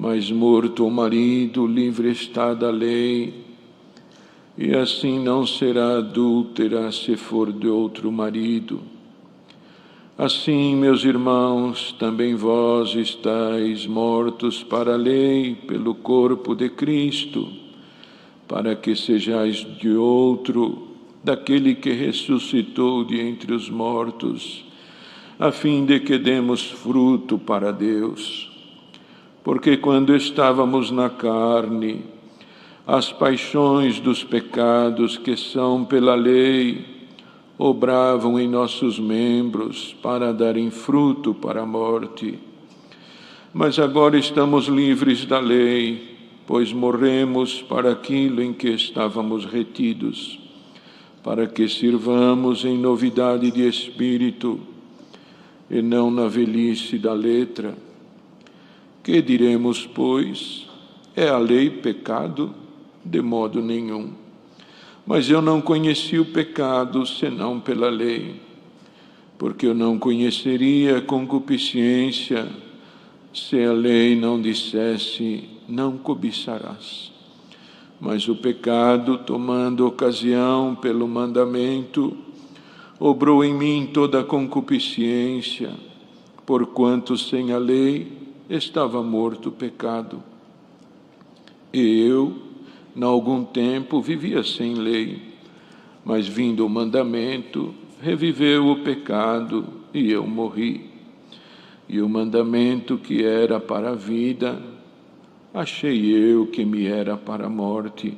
mas morto o marido, livre está da lei, e assim não será adúltera se for de outro marido. Assim, meus irmãos, também vós estáis mortos para a lei pelo corpo de Cristo, para que sejais de outro, daquele que ressuscitou de entre os mortos, a fim de que demos fruto para Deus. Porque quando estávamos na carne, as paixões dos pecados que são pela lei obravam em nossos membros para darem fruto para a morte. Mas agora estamos livres da lei, pois morremos para aquilo em que estávamos retidos, para que sirvamos em novidade de espírito e não na velhice da letra. Que diremos, pois? É a lei pecado? De modo nenhum. Mas eu não conheci o pecado senão pela lei, porque eu não conheceria a concupiscência se a lei não dissesse, não cobiçarás. Mas o pecado, tomando ocasião pelo mandamento, obrou em mim toda a concupiscência, porquanto sem a lei estava morto o pecado. E eu, em algum tempo, vivia sem lei, mas vindo o mandamento, reviveu o pecado e eu morri. E o mandamento que era para a vida, achei eu que me era para a morte,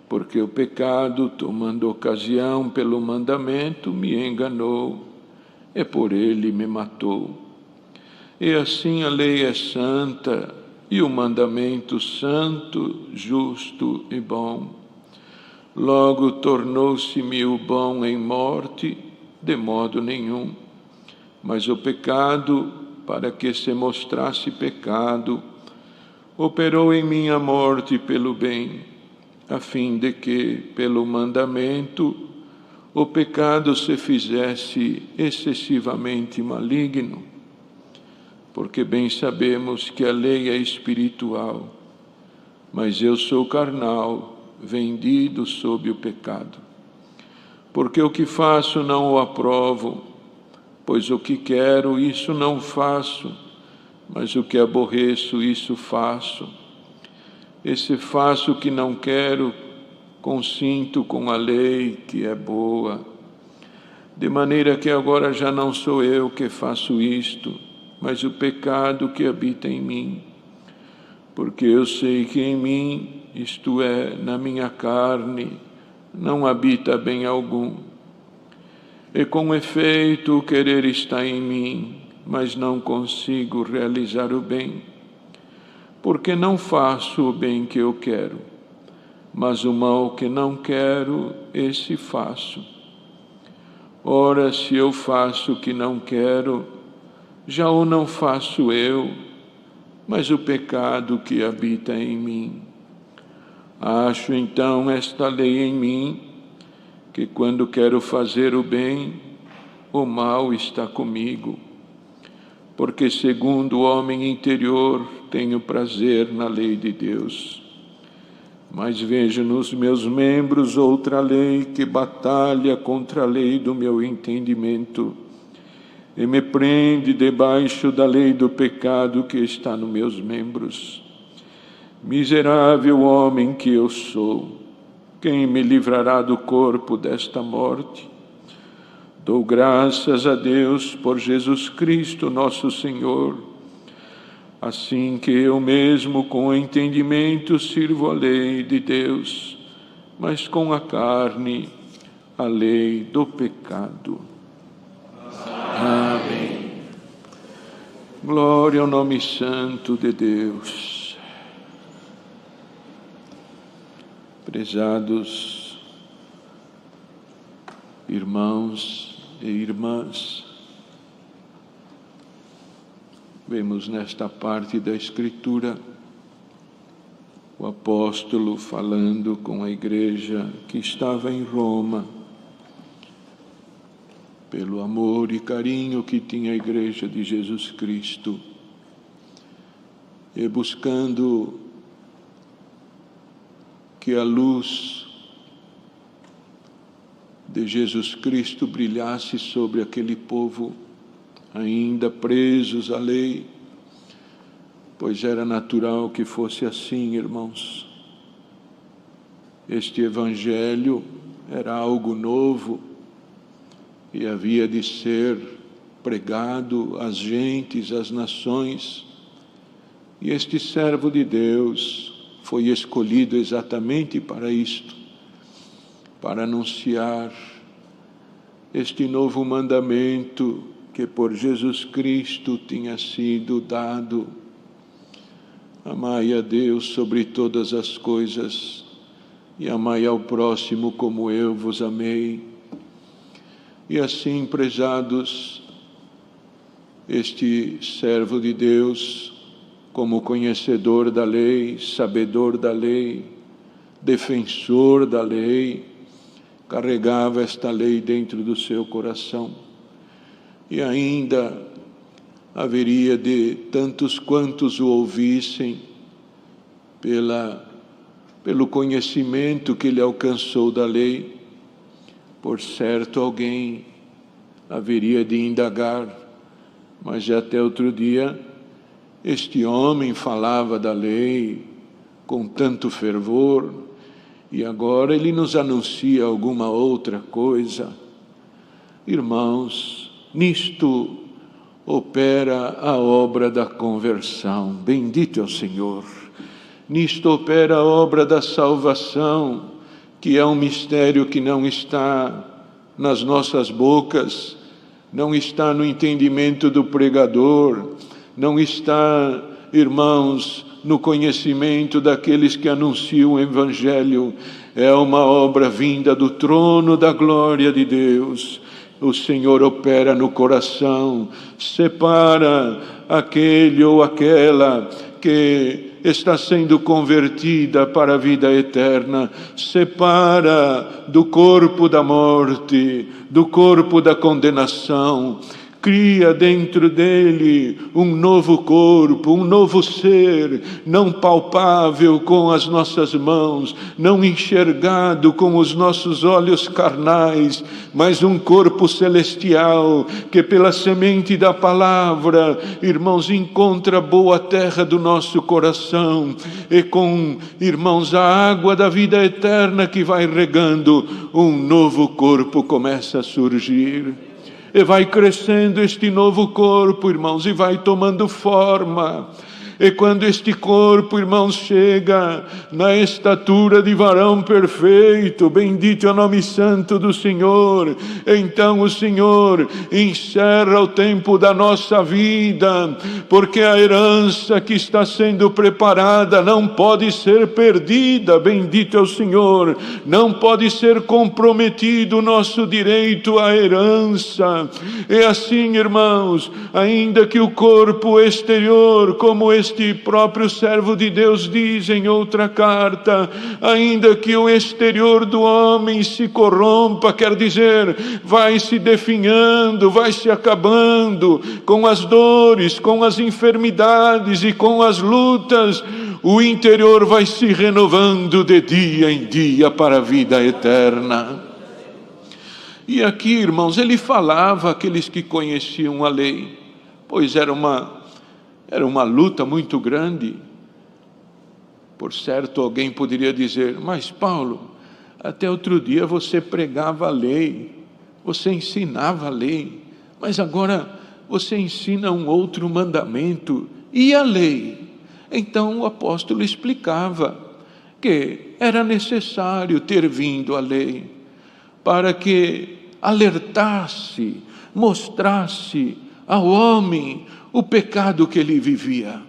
porque o pecado, tomando ocasião pelo mandamento, me enganou, e por ele me matou. E assim a lei é santa, e o mandamento santo, justo e bom. Logo tornou-se-me o bom em morte, de modo nenhum. Mas o pecado, para que se mostrasse pecado, operou em mim a morte pelo bem, a fim de que, pelo mandamento, o pecado se fizesse excessivamente maligno. Porque bem sabemos que a lei é espiritual, mas eu sou carnal, vendido sob o pecado. Porque o que faço não o aprovo, pois o que quero, isso não faço, mas o que aborreço, isso faço. E se faço o que não quero, consinto com a lei que é boa. De maneira que agora já não sou eu que faço isto, mas o pecado que habita em mim. Porque eu sei que em mim, isto é, na minha carne, não habita bem algum. E com efeito o querer está em mim, mas não consigo realizar o bem. Porque não faço o bem que eu quero, mas o mal que não quero, esse faço. Ora, se eu faço o que não quero, já o não faço eu, mas o pecado que habita em mim. Acho então esta lei em mim, que quando quero fazer o bem, o mal está comigo. Porque segundo o homem interior, tenho prazer na lei de Deus. Mas vejo nos meus membros outra lei que batalha contra a lei do meu entendimento, e me prende debaixo da lei do pecado que está nos meus membros. Miserável homem que eu sou, quem me livrará do corpo desta morte? Dou graças a Deus por Jesus Cristo, nosso Senhor. Assim que eu mesmo com o entendimento sirvo a lei de Deus, mas com a carne a lei do pecado. Amém. Glória ao nome santo de Deus. Prezados irmãos e irmãs, vemos nesta parte da Escritura o apóstolo falando com a igreja que estava em Roma, pelo amor e carinho que tinha a igreja de Jesus Cristo. e buscando que a luz de Jesus Cristo brilhasse sobre aquele povo ainda presos à lei, pois era natural que fosse assim, irmãos. Este Evangelho era algo novo e havia de ser pregado às gentes, às nações. E este servo de Deus foi escolhido exatamente para isto, para anunciar este novo mandamento que por Jesus Cristo tinha sido dado. Amai a Deus sobre todas as coisas e amai ao próximo como eu vos amei. E assim, prezados, este servo de Deus, como conhecedor da lei, sabedor da lei, defensor da lei, carregava esta lei dentro do seu coração. E ainda haveria de tantos quantos o ouvissem, pelo conhecimento que ele alcançou da lei. Por certo, alguém haveria de indagar, mas já até outro dia, este homem falava da lei com tanto fervor, e agora ele nos anuncia alguma outra coisa. Irmãos, nisto opera a obra da conversão. Bendito é o Senhor. Nisto opera a obra da salvação, que é um mistério que não está nas nossas bocas, não está no entendimento do pregador, não está, irmãos, no conhecimento daqueles que anunciam o Evangelho. É uma obra vinda do trono da glória de Deus. O Senhor opera no coração, separa aquele ou aquela que está sendo convertida para a vida eterna, separa do corpo da morte, do corpo da condenação, cria dentro dele um novo corpo, um novo ser, não palpável com as nossas mãos, não enxergado com os nossos olhos carnais, mas um corpo celestial, que pela semente da palavra, irmãos, encontra boa terra do nosso coração, e com, irmãos, a água da vida eterna que vai regando, um novo corpo começa a surgir. E vai crescendo este novo corpo, irmãos, e vai tomando forma. E quando este corpo, irmãos, chega na estatura de varão perfeito, bendito é o nome santo do Senhor, então o Senhor encerra o tempo da nossa vida, porque a herança que está sendo preparada não pode ser perdida, bendito é o Senhor, não pode ser comprometido o nosso direito à herança. E assim, irmãos, ainda que o corpo exterior, como este próprio servo de Deus diz em outra carta, ainda que o exterior do homem se corrompa, quer dizer, vai se definhando, vai se acabando, com as dores, com as enfermidades e com as lutas, o interior vai se renovando de dia em dia para a vida eterna. E aqui, irmãos, ele falava àqueles que conheciam a lei, pois era uma luta muito grande. Por certo, alguém poderia dizer, mas Paulo, até outro dia você pregava a lei, você ensinava a lei, mas agora você ensina um outro mandamento, e a lei? Então o apóstolo explicava que era necessário ter vindo a lei, para que alertasse, mostrasse ao homem o pecado que ele vivia.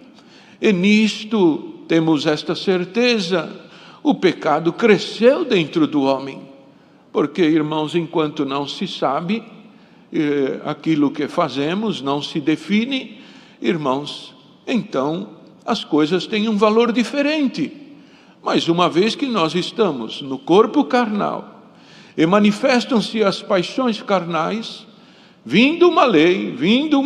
E nisto temos esta certeza, o pecado cresceu dentro do homem, porque, irmãos, enquanto não se sabe aquilo que fazemos, não se define, irmãos, então as coisas têm um valor diferente. Mas uma vez que nós estamos no corpo carnal e manifestam-se as paixões carnais, vindo uma lei, vindo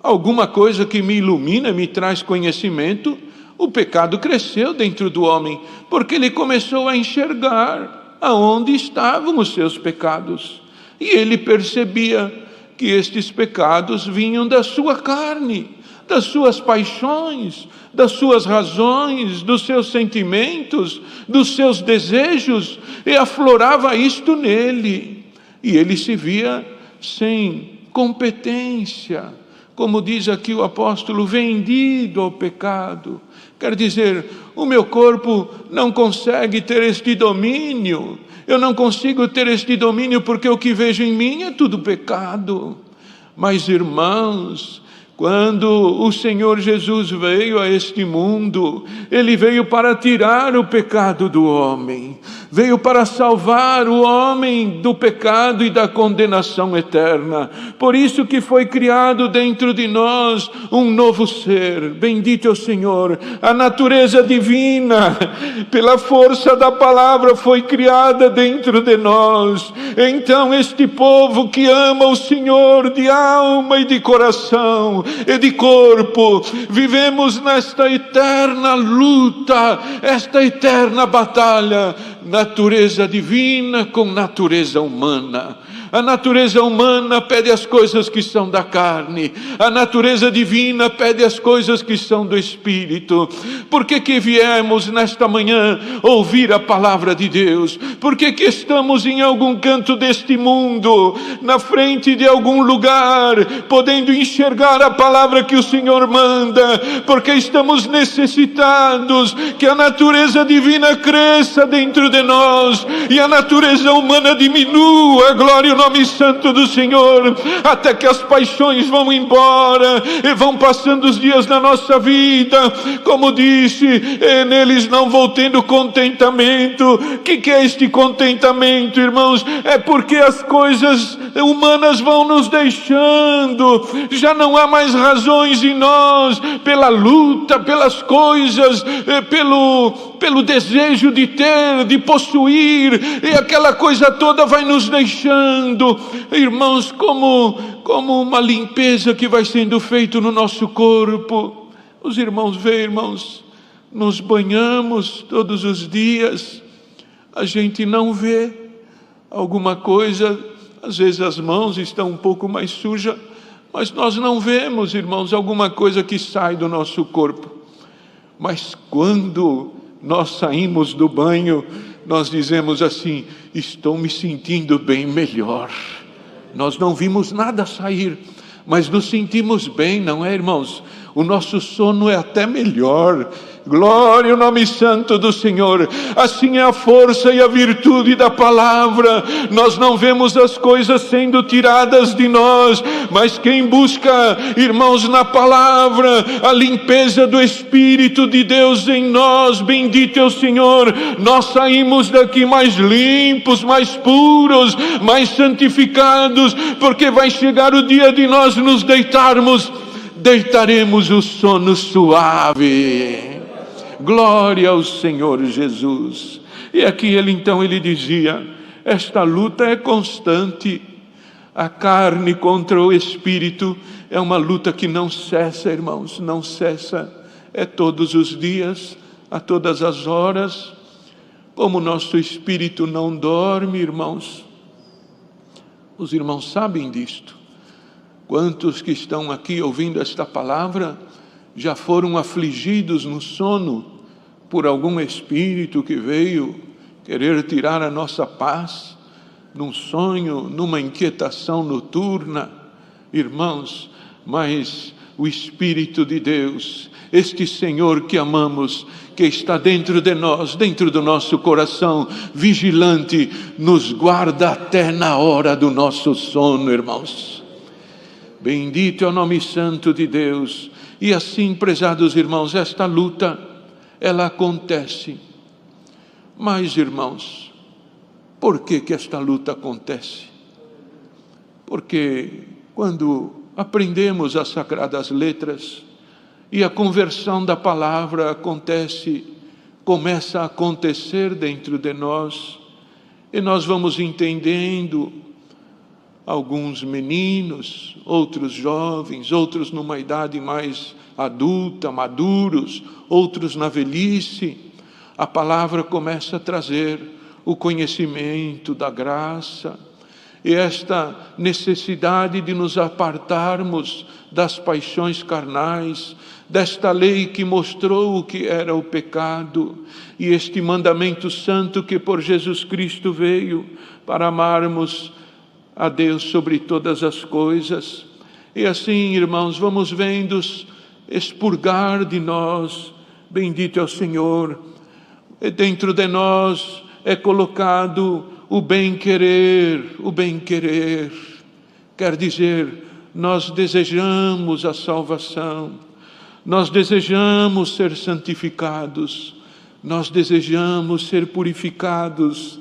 alguma coisa que me ilumina, me traz conhecimento, o pecado cresceu dentro do homem, porque ele começou a enxergar aonde estavam os seus pecados. E ele percebia que estes pecados vinham da sua carne, das suas paixões, das suas razões, dos seus sentimentos, dos seus desejos, e aflorava isto nele. E ele se via sem competência, como diz aqui o apóstolo, vendido ao pecado. Quer dizer, o meu corpo não consegue ter este domínio. Eu não consigo ter este domínio porque o que vejo em mim é tudo pecado. Mas, irmãos, quando o Senhor Jesus veio a este mundo, Ele veio para tirar o pecado do homem, veio para salvar o homem do pecado e da condenação eterna. Por isso que foi criado dentro de nós um novo ser. Bendito é o Senhor. A natureza divina, pela força da palavra, foi criada dentro de nós. Então este povo que ama o Senhor de alma e de coração e de corpo, vivemos nesta eterna luta, esta eterna batalha, natureza divina com natureza humana. A natureza humana pede as coisas que são da carne, a natureza divina pede as coisas que são do Espírito. Por que viemos nesta manhã ouvir a palavra de Deus? Por que estamos em algum canto deste mundo, na frente de algum lugar, podendo enxergar a palavra que o Senhor manda? Porque estamos necessitados que a natureza divina cresça dentro de nós e a natureza humana diminua. Glória ao nome santo do Senhor, até que as paixões vão embora e vão passando os dias na nossa vida, como disse, neles não vou tendo contentamento. O que é este contentamento, irmãos? É porque as coisas humanas vão nos deixando, já não há mais razões em nós, pela luta, pelas coisas, pelo desejo de ter, de possuir, e aquela coisa toda vai nos deixando. Irmãos, como uma limpeza que vai sendo feita no nosso corpo. Os irmãos veem, irmãos, nos banhamos todos os dias, a gente não vê alguma coisa, às vezes as mãos estão um pouco mais sujas, mas nós não vemos, irmãos, alguma coisa que sai do nosso corpo. Mas quando nós saímos do banho, nós dizemos assim: estou me sentindo bem melhor. Nós não vimos nada sair, mas nos sentimos bem, não é, irmãos? O nosso sono é até melhor. Glória ao nome santo do Senhor. Assim é a força e a virtude da palavra. Nós não vemos as coisas sendo tiradas de nós, mas quem busca, irmãos, na palavra, a limpeza do Espírito de Deus em nós, bendito é o Senhor, nós saímos daqui mais limpos, mais puros, mais santificados, porque vai chegar o dia de nós nos deitarmos o sono suave. Glória ao Senhor Jesus. E aqui ele dizia, esta luta é constante. A carne contra o Espírito é uma luta que não cessa, irmãos, não cessa. É todos os dias, a todas as horas. Como o nosso espírito não dorme, irmãos. Os irmãos sabem disto. Quantos que estão aqui ouvindo esta palavra já foram afligidos no sono por algum espírito que veio querer tirar a nossa paz, num sonho, numa inquietação noturna? Irmãos, mas o Espírito de Deus, este Senhor que amamos, que está dentro de nós, dentro do nosso coração, vigilante, nos guarda até na hora do nosso sono, irmãos. Bendito é o nome santo de Deus. E assim, prezados irmãos, esta luta, ela acontece. Mas, irmãos, por que esta luta acontece? Porque quando aprendemos as sagradas letras e a conversão da palavra começa a acontecer dentro de nós, e nós vamos entendendo alguns meninos, outros jovens, outros numa idade mais adulta, maduros, outros na velhice. A palavra começa a trazer o conhecimento da graça e esta necessidade de nos apartarmos das paixões carnais, desta lei que mostrou o que era o pecado, e este mandamento santo que por Jesus Cristo veio para amarmos a Deus sobre todas as coisas. E assim, irmãos, vamos vendo expurgar de nós, bendito é o Senhor, e dentro de nós é colocado o bem-querer, o bem-querer. Quer dizer, nós desejamos a salvação, nós desejamos ser santificados, nós desejamos ser purificados,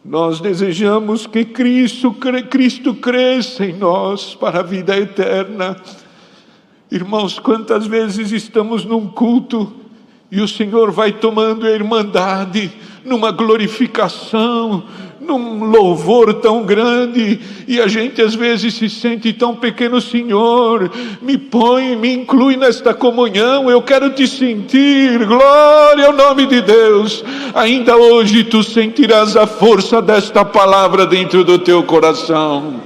nós desejamos que Cristo cresça em nós para a vida eterna. Irmãos, quantas vezes estamos num culto e o Senhor vai tomando a irmandade numa glorificação, num louvor tão grande, e a gente às vezes se sente tão pequeno. Senhor, me inclui nesta comunhão, eu quero te sentir. Glória ao nome de Deus. Ainda hoje tu sentirás a força desta palavra dentro do teu coração.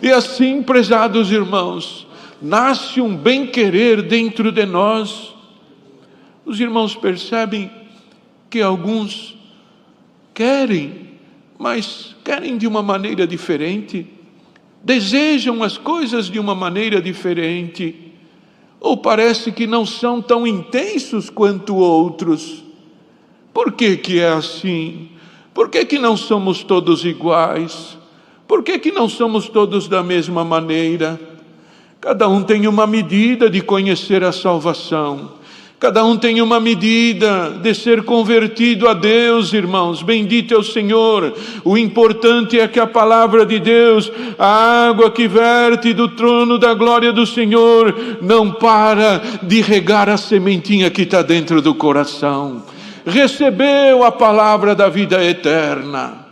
E assim, prezados irmãos, nasce um bem-querer dentro de nós. Os irmãos percebem que alguns querem, mas querem de uma maneira diferente, desejam as coisas de uma maneira diferente, ou parece que não são tão intensos quanto outros. Por que que é assim? Por que que não somos todos iguais? Por que que não somos todos da mesma maneira? Cada um tem uma medida de conhecer a salvação. Cada um tem uma medida de ser convertido a Deus, irmãos. Bendito é o Senhor. O importante é que a palavra de Deus, a água que verte do trono da glória do Senhor, não para de regar a sementinha que está dentro do coração. Recebeu a palavra da vida eterna.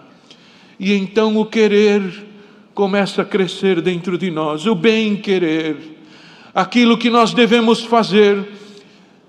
E então o querer começa a crescer dentro de nós. O bem-querer. Aquilo que nós devemos fazer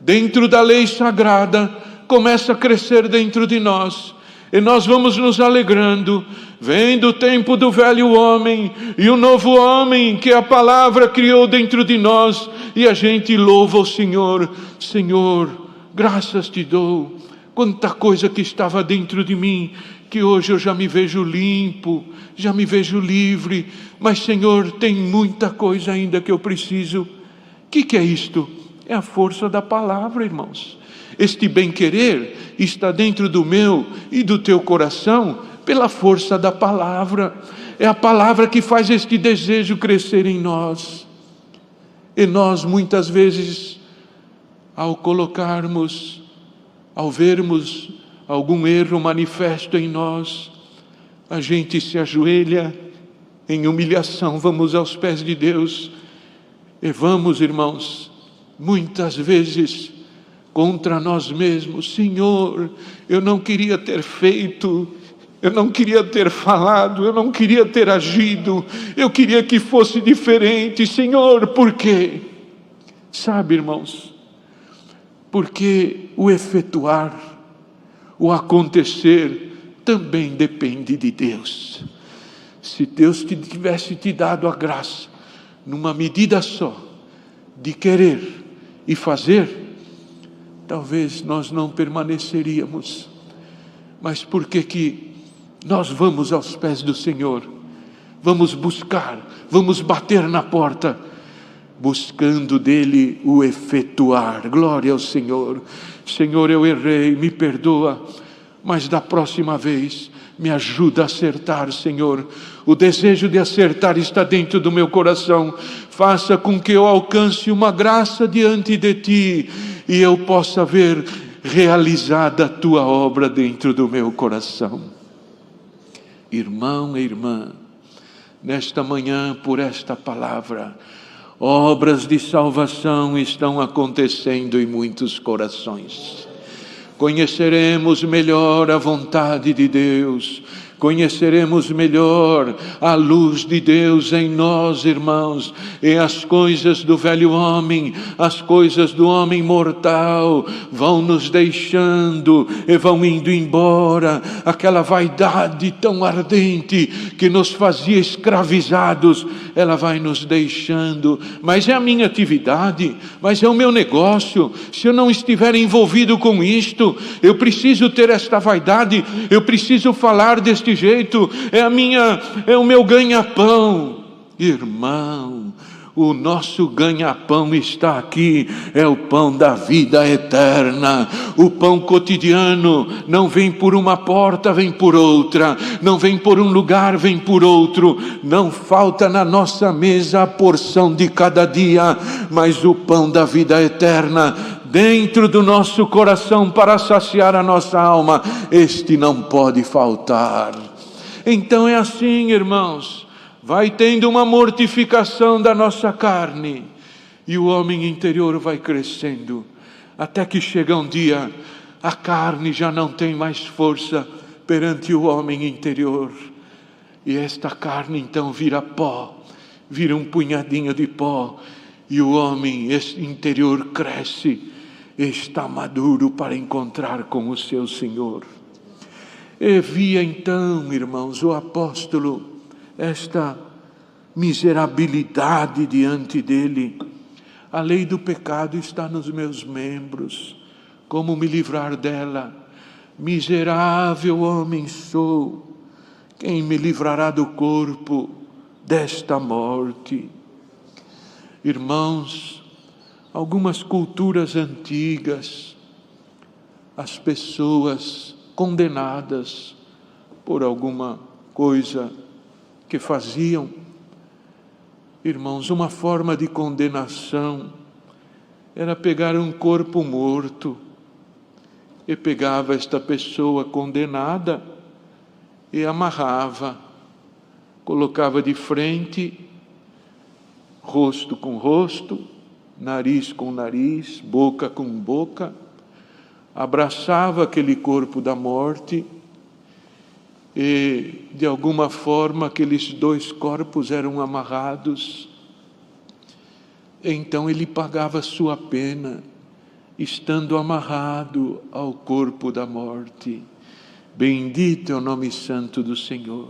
dentro da lei sagrada, começa a crescer dentro de nós, e nós vamos nos alegrando, vendo o tempo do velho homem, e o novo homem que a palavra criou dentro de nós, e a gente louva o Senhor. Senhor, graças te dou, quanta coisa que estava dentro de mim, que hoje eu já me vejo limpo, já me vejo livre, mas Senhor, tem muita coisa ainda que eu preciso. O que é isto? É a força da palavra, irmãos. Este bem-querer está dentro do meu e do teu coração pela força da palavra. É a palavra que faz este desejo crescer em nós. E nós muitas vezes, ao vermos algum erro manifesto em nós, a gente se ajoelha em humilhação, vamos aos pés de Deus e vamos, irmãos, muitas vezes contra nós mesmos. Senhor, eu não queria ter feito, eu não queria ter falado, eu não queria ter agido, eu queria que fosse diferente. Senhor, por quê? Sabe, irmãos, porque o efetuar, o acontecer, também depende de Deus. Se Deus tivesse te dado a graça, numa medida só, de querer e fazer, talvez nós não permaneceríamos. Mas por que nós vamos aos pés do Senhor? Vamos buscar, vamos bater na porta, buscando dele o efetuar. Glória ao Senhor. Senhor, eu errei, me perdoa, mas da próxima vez me ajuda a acertar, Senhor. O desejo de acertar está dentro do meu coração. Faça com que eu alcance uma graça diante de Ti e eu possa ver realizada a Tua obra dentro do meu coração. Irmão e irmã, nesta manhã, por esta palavra, obras de salvação estão acontecendo em muitos corações. Conheceremos melhor a vontade de Deus, conheceremos melhor a luz de Deus em nós, irmãos, e as coisas do velho homem, as coisas do homem mortal vão nos deixando e vão indo embora. Aquela vaidade tão ardente que nos fazia escravizados, ela vai nos deixando. Mas é a minha atividade, mas é o meu negócio. Se eu não estiver envolvido com isto, eu preciso ter esta vaidade, eu preciso falar deste jeito, é o meu ganha-pão. Irmão, o nosso ganha-pão está aqui, é o pão da vida eterna. O pão cotidiano não vem por uma porta, vem por outra, não vem por um lugar, vem por outro. Não falta na nossa mesa a porção de cada dia, mas o pão da vida eterna dentro do nosso coração para saciar a nossa alma, este não pode faltar. Então é assim, irmãos, vai tendo uma mortificação da nossa carne e o homem interior vai crescendo, até que chega um dia, a carne já não tem mais força perante o homem interior, e esta carne então vira pó, vira um punhadinho de pó, e o homem interior cresce, está maduro para encontrar com o seu Senhor. E via então, irmãos, o apóstolo esta miserabilidade diante dele. A lei do pecado está nos meus membros, como me livrar dela? Miserável homem sou, quem me livrará do corpo desta morte? Irmãos, algumas culturas antigas, as pessoas condenadas por alguma coisa que faziam, irmãos, uma forma de condenação era pegar um corpo morto e pegava esta pessoa condenada e amarrava, colocava de frente, rosto com rosto, nariz com nariz, boca com boca, abraçava aquele corpo da morte e, de alguma forma, aqueles dois corpos eram amarrados. Então ele pagava sua pena, estando amarrado ao corpo da morte. Bendito é o nome santo do Senhor.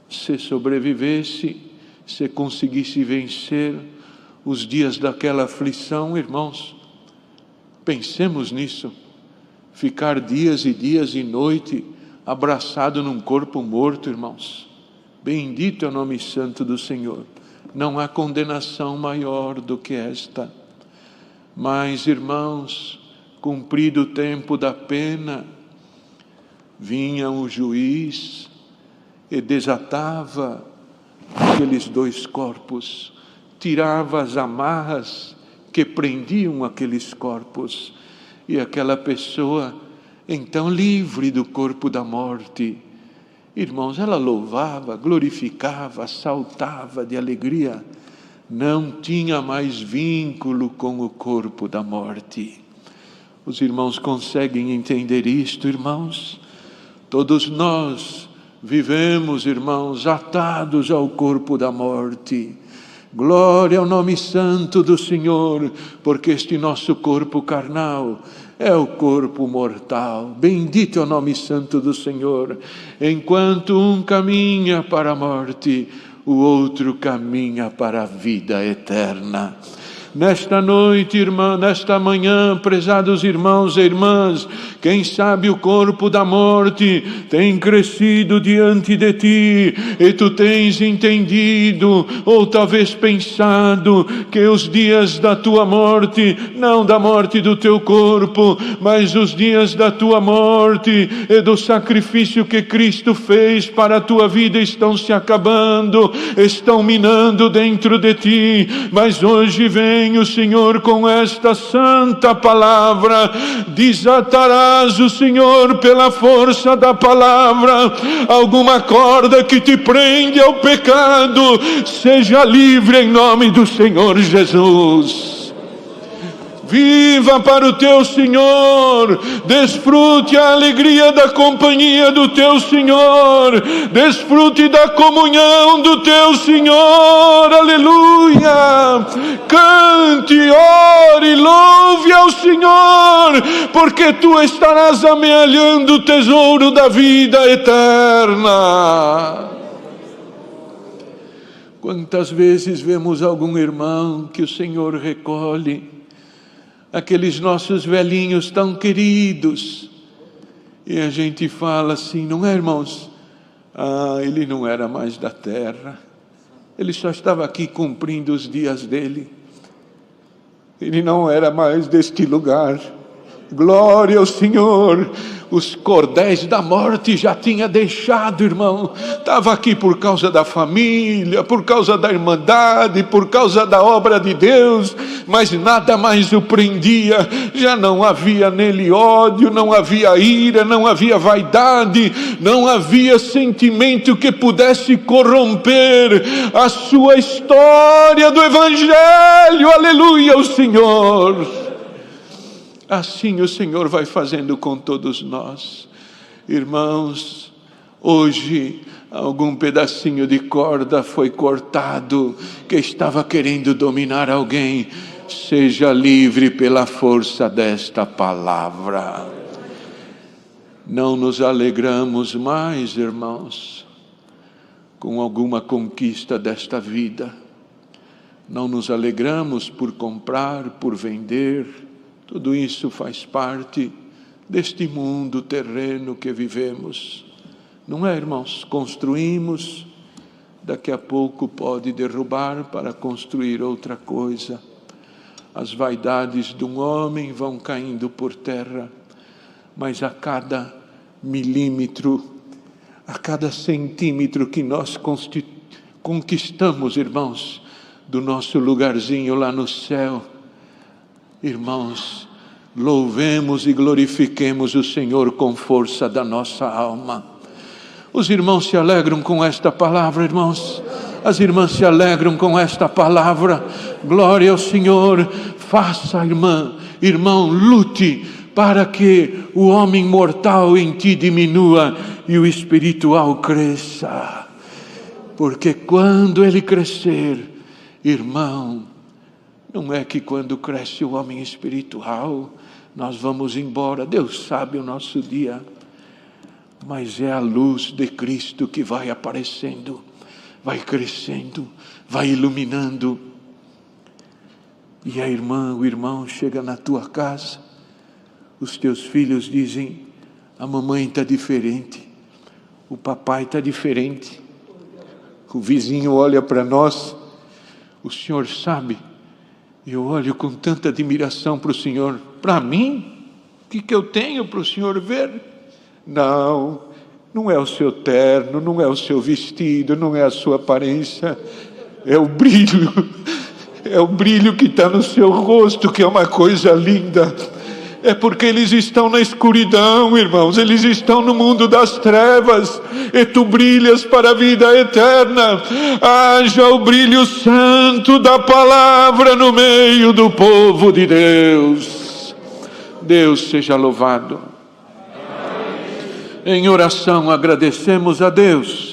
Se sobrevivesse, se conseguisse vencer os dias daquela aflição, irmãos, pensemos nisso. Ficar dias e dias e noite abraçado num corpo morto, irmãos. Bendito é o nome santo do Senhor. Não há condenação maior do que esta. Mas, irmãos, cumprido o tempo da pena, vinha o juiz e desatava aqueles dois corpos, tirava as amarras que prendiam aqueles corpos, e aquela pessoa, então livre do corpo da morte, irmãos, ela louvava, glorificava, saltava de alegria, não tinha mais vínculo com o corpo da morte. Os irmãos conseguem entender isto, irmãos? Todos nós vivemos, irmãos, atados ao corpo da morte. Glória ao nome santo do Senhor, porque este nosso corpo carnal é o corpo mortal. Bendito é o nome santo do Senhor. Enquanto um caminha para a morte, o outro caminha para a vida eterna. Nesta noite, irmã, nesta manhã, prezados irmãos e irmãs, quem sabe o corpo da morte tem crescido diante de ti e tu tens entendido ou talvez pensado que os dias da tua morte, não da morte do teu corpo, mas os dias da tua morte e do sacrifício que Cristo fez para a tua vida estão se acabando, estão minando dentro de ti. Mas hoje vem o Senhor com esta santa palavra. Desatarás o Senhor pela força da palavra alguma corda que te prende ao pecado, seja livre em nome do Senhor Jesus. Viva para o teu Senhor, desfrute a alegria da companhia do teu Senhor, desfrute da comunhão do teu Senhor, aleluia. Cante, ore, louve ao Senhor, porque tu estarás amealhando o tesouro da vida eterna. Quantas vezes vemos algum irmão que o Senhor recolhe, aqueles nossos velhinhos tão queridos, e a gente fala assim, não é, irmãos? Ele não era mais da terra, ele só estava aqui cumprindo os dias dele, ele não era mais deste lugar. Glória ao Senhor. Os cordéis da morte já tinha deixado, irmão. Estava aqui por causa da família, por causa da irmandade, por causa da obra de Deus, mas nada mais o prendia. Já não havia nele ódio, não havia ira, não havia vaidade, não havia sentimento que pudesse corromper a sua história do Evangelho. Aleluia ao Senhor. Assim o Senhor vai fazendo com todos nós. Irmãos, hoje algum pedacinho de corda foi cortado que estava querendo dominar alguém. Seja livre pela força desta palavra. Não nos alegramos mais, irmãos, com alguma conquista desta vida. Não nos alegramos por comprar, por vender. Tudo isso faz parte deste mundo terreno que vivemos. Não é, irmãos? Construímos, daqui a pouco pode derrubar para construir outra coisa. As vaidades de um homem vão caindo por terra, mas a cada milímetro, a cada centímetro que nós conquistamos, irmãos, do nosso lugarzinho lá no céu, irmãos, louvemos e glorifiquemos o Senhor com força da nossa alma. Os irmãos se alegram com esta palavra, irmãos. As irmãs se alegram com esta palavra. Glória ao Senhor. Faça, irmão, lute para que o homem mortal em ti diminua e o espiritual cresça. Porque quando ele crescer, irmão, não é que quando cresce o homem espiritual, nós vamos embora. Deus sabe o nosso dia. Mas é a luz de Cristo que vai aparecendo, vai crescendo, vai iluminando. E a irmã, o irmão chega na tua casa, os teus filhos dizem, a mamãe está diferente, o papai está diferente. O vizinho olha para nós, o senhor sabe, eu olho com tanta admiração para o Senhor. Para mim? O que eu tenho para o Senhor ver? Não é o seu terno, não é o seu vestido, não é a sua aparência. É o brilho que está no seu rosto, que é uma coisa linda. É porque eles estão na escuridão, irmãos, eles estão no mundo das trevas, e tu brilhas para a vida eterna. Haja o brilho santo da palavra no meio do povo de Deus. Deus seja louvado. Em oração agradecemos a Deus